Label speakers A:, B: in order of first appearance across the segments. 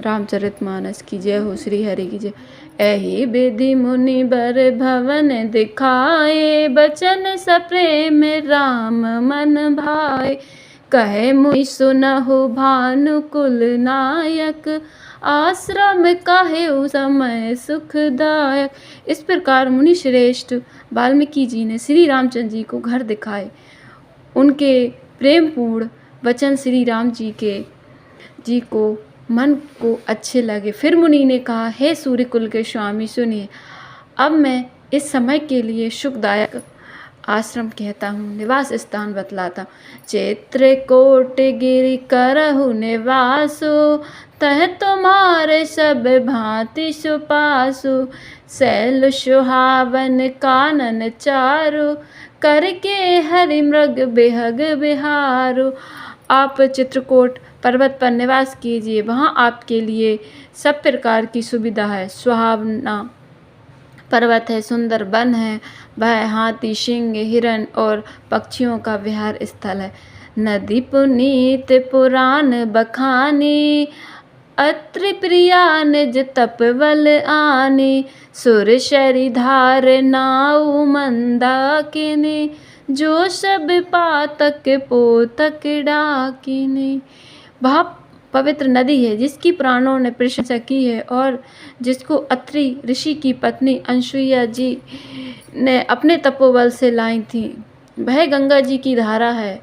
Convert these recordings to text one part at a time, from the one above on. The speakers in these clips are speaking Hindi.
A: रामचरितमानस की जय हो, श्री हरि की जय। एहि विधि मुनि बर भवन दिखाए, बचन सप्रेम राम मन भाए। कहे मुनि सुनहु भानुकुल नायक, आश्रम काहेउ समय सुखदायक। इस प्रकार मुनि श्रेष्ठ वाल्मीकि जी ने श्री रामचंद्र जी को घर दिखाए। उनके प्रेम पूर्ण वचन श्री राम जी को मन को अच्छे लगे। फिर मुनि ने कहा, हे सूर्यकुल के स्वामी सुनिए, अब मैं इस समय के लिए सुखदायक आश्रम कहता हूँ, निवास स्थान बतलाता। चित्रकूट गिरि करहु निवासु, तह तुम्हारे सब भांति सुपासु। शैल सुहावन कानन चारु, करके हरि मृग बेहग बिहारु। आप चित्रकूट पर्वत पर निवास कीजिए, वहाँ आपके लिए सब प्रकार की सुविधा है। सुहावना पर्वत है, सुंदर वन है, वह हाथी, सिंह, हिरण और पक्षियों का विहार स्थल है। नदी पुनीत पुराण बखानी, अत्रि प्रिया निज तपबल आनी। सुर शरी धार नाउ मंदाकिनी, जो सब पातक पोतक डाकिनी। वह पवित्र नदी है जिसकी प्राणों ने प्रशंसा की है और जिसको अत्रि ऋषि की पत्नी अनसुईया जी ने अपने तपोबल से लाई थी। वह गंगा जी की धारा है,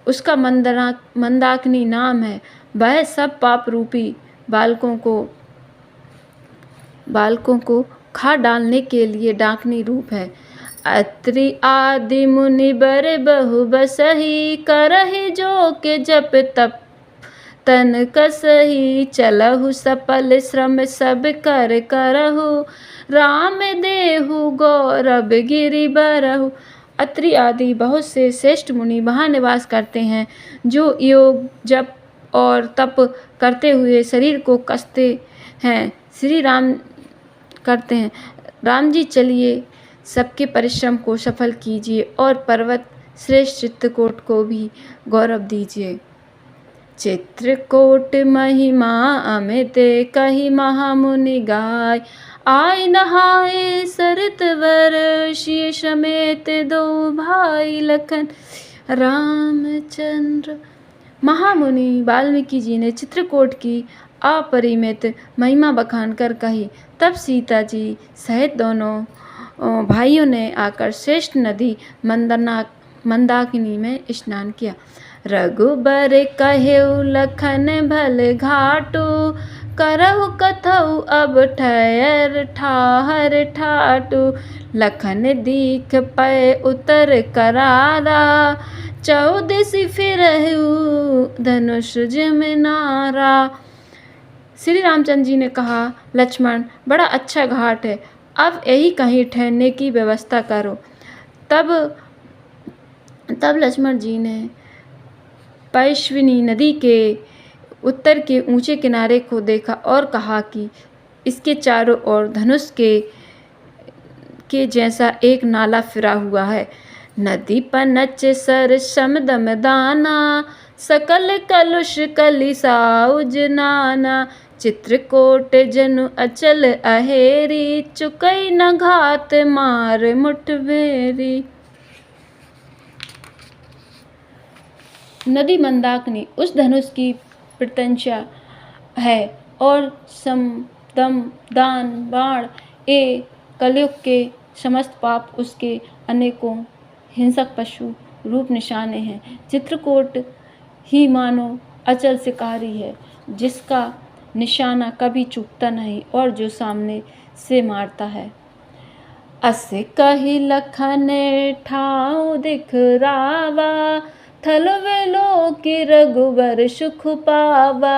A: उसका मंदाकिनी नाम है। वह सब पाप रूपी बालकों को खा डालने के लिए डाकनी रूप है। अत्रि आदि मुनि बर बहु बसही, करहि जो के जप तप तन कसही। चलहु सफल श्रम सब कर करहु, राम देहु गौरव गिरि बरहु। अत्रि आदि बहुत से श्रेष्ठ मुनि वहाँ निवास करते हैं, जो योग जप और तप करते हुए शरीर को कसते हैं। श्री राम करते हैं, राम जी चलिए सबके परिश्रम को सफल कीजिए और पर्वत श्रेष्ठ चित्रकूट को भी गौरव दीजिए। चित्रकूट महिमा अमित कही महामुनि गाय, आय नहाए सरित वर्षि समेत दो भाई लखन रामचंद्र। महामुनि वाल्मीकि जी ने चित्रकूट की अपरिमित महिमा बखान कर कही। तब सीता जी सहित दोनों भाइयों ने आकर श्रेष्ठ नदी मंदाकिनी में स्नान किया। रघुबर कहेउ लखन भल घाटू, करहु कथऊ अब ठहर ठाहर ठाटू। लखन दीख पय उतर करारा, चौदिसि फिरहु धनुष जिमनारा। श्री रामचंद्र जी ने कहा, लक्ष्मण बड़ा अच्छा घाट है, अब यही कहीं ठहरने की व्यवस्था करो। तब लक्ष्मण जी ने पैश्विनी नदी के उत्तर के ऊंचे किनारे को देखा और कहा कि इसके चारों ओर धनुष के जैसा एक नाला फिरा हुआ है। नदी पनच सर समदम दाना, सकल कलुष कलिसाउज नाना। चित्रकूट जनु अचल अहेरी, चुकई न घात मार मुठभेरी। नदी मंदाकिनी उस धनुष की प्रत्यंचा है और समदम दान बाण ए कलयुग के समस्त पाप उसके अनेकों हिंसक पशु रूप निशाने हैं। चित्रकूट ही मानो अचल शिकारी है, जिसका निशाना कभी चूकता नहीं और जो सामने से मारता है। अस कही लखन ठाऊ दिखरावा, थल वेलो की रघुबर सुख पावा।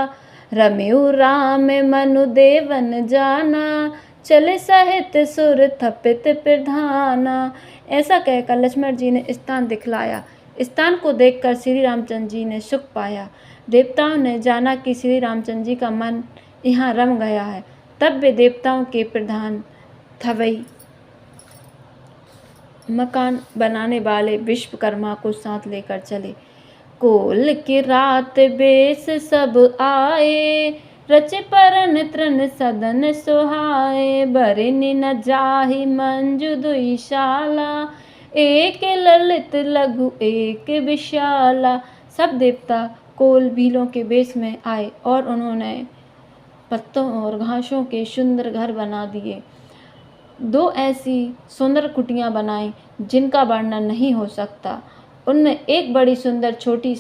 A: रमेउ राम मनु देवन जाना, चले सहित सुर थपित प्रधाना। ऐसा कहकर लक्ष्मण जी ने स्थान दिखलाया। स्थान को देखकर श्री रामचंद्र जी ने सुख पाया। देवताओं ने जाना कि श्री रामचंद्र जी का मन यहाँ रम गया है। तब वे देवताओं के प्रधान थवई मकान बनाने वाले विश्वकर्मा को साथ लेकर चले। कोल की रात बेस सब आए, रचे परन तृण सदन सुहाए, बरनि न जाहि मंजु दुईशाला, एक ललित लघु एक विशाला। सब देवता कोल भीलों के वेश में आए और उन्होंने पत्तों और घासों के सुंदर घर बना दिए। 2 ऐसी सुंदर कुटियां बनाई जिनका वर्णन नहीं हो सकता। उनमें एक बड़ी सुंदर छोटी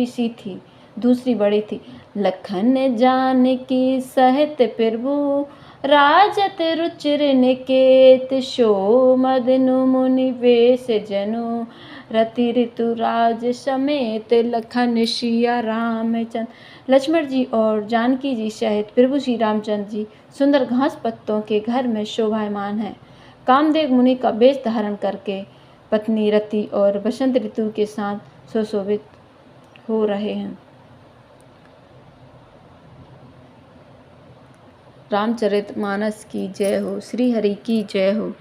A: सी थी, दूसरी बड़ी थी। लखन जानकी सहित प्रभु, राजत रुचिर निकेत, शो मदनु मुनि वेश जनु, रति ऋतुराज समेत, लखन सिया रामचंद्र। लक्ष्मण जी और जानकी जी सहित प्रभु श्री रामचंद्र जी सुंदर घास पत्तों के घर में शोभायमान हैं। कामदेव मुनि का वेश धारण करके पत्नी रति और बसंत ऋतु के साथ सुशोभित हो रहे हैं। रामचरितमानस की जय हो। श्री हरि की जय हो।